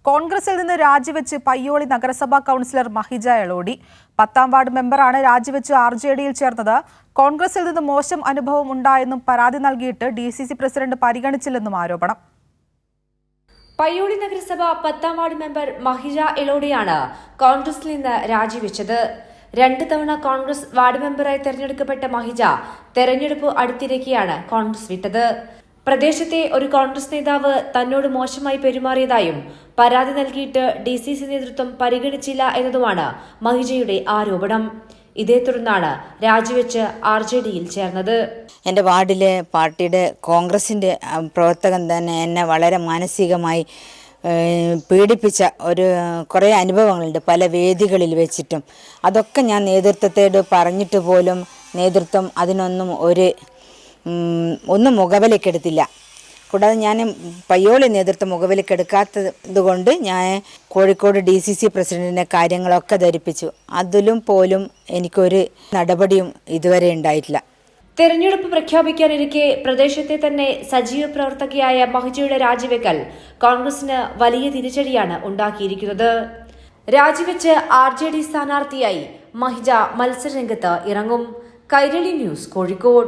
കോൺഗ്രസിൽ നിന്ന് രാജിവെച്ച് പയ്യോളി നഗരസഭാ കൗൺസിലർ മഹിജ എളോടി 10ാം വാർഡ് മെമ്പറാണ് രാജിവെച്ച് RJDയിൽ ചേർന്നത്. കോൺഗ്രസിൽ നിന്ന് മോശം അനുഭവം ഉണ്ടായെന്നും പരാതി നൽകിയിട്ട് DCC പ്രസിഡന്റ് പരിഗണിച്ചില്ലെന്നും ആരോപണം. പയ്യോളി നഗരസഭ 10ാം വാർഡ് മെമ്പർ മഹിജ എളോടിയാണ് കോൺഗ്രസിൽ നിന്ന് രാജിവെച്ചത്. 2 തവണ കോൺഗ്രസ് വാർഡ് മെമ്പറായി തെരഞ്ഞെടുക്കപ്പെട്ട മഹിജ തെരഞ്ഞെടുപ്പ് അടുത്തിരിക്കെയാണ് കോൺഗ്രസ് വിട്ടത്. പ്രദേശത്തെ ഒരു കോൺഗ്രസ് നേതാവ് തന്നോട് മോശമായി പെരുമാറിയതായും പരാതി നൽകിയിട്ട് DCC നേതൃത്വം പരിഗണിച്ചില്ല എന്നതുമാണ് മഹിജയുടെ ആരോപണം. ഇതേ തുടർന്നാണ് രാജിവെച്ച് RJDയിൽ ചേർന്നത്. എൻ്റെ വാർഡിലെ പാർട്ടിയുടെ കോൺഗ്രസിൻ്റെ പ്രവർത്തകൻ തന്നെ എന്നെ വളരെ മാനസികമായി പീഡിപ്പിച്ച കുറേ അനുഭവങ്ങളുണ്ട് പല വേദികളിൽ വെച്ചിട്ടും. അതൊക്കെ ഞാൻ നേതൃത്വത്തോട് പറഞ്ഞിട്ട് പോലും നേതൃത്വം അതിനൊന്നും ഒന്നും മുഖവിലക്കെടുത്തില്ല. കൂടാതെ ഞാൻ പയ്യോളി നേതൃത്വം മുഖവിലക്കെടുക്കാത്തത് കൊണ്ട് ഞാൻ കോഴിക്കോട് DCC പ്രസിഡന്റിനെ കാര്യങ്ങളൊക്കെ ധരിപ്പിച്ചു. അതിലും പോലും എനിക്കൊരു നടപടിയും ഇതുവരെ ഉണ്ടായിട്ടില്ല. തെരഞ്ഞെടുപ്പ് പ്രഖ്യാപിക്കാനിരിക്കെ പ്രദേശത്തെ തന്നെ സജീവ പ്രവർത്തകയായ മഹിജയുടെ രാജിവെക്കൽ കോൺഗ്രസിന് വലിയ തിരിച്ചടിയാണ് ഉണ്ടാക്കിയിരിക്കുന്നത്. രാജിവെച്ച് RJD സ്ഥാനാർത്ഥിയായി മഹിജ മത്സരരംഗത്ത് ഇറങ്ങും. കൈരളി ന്യൂസ്, കോഴിക്കോട്.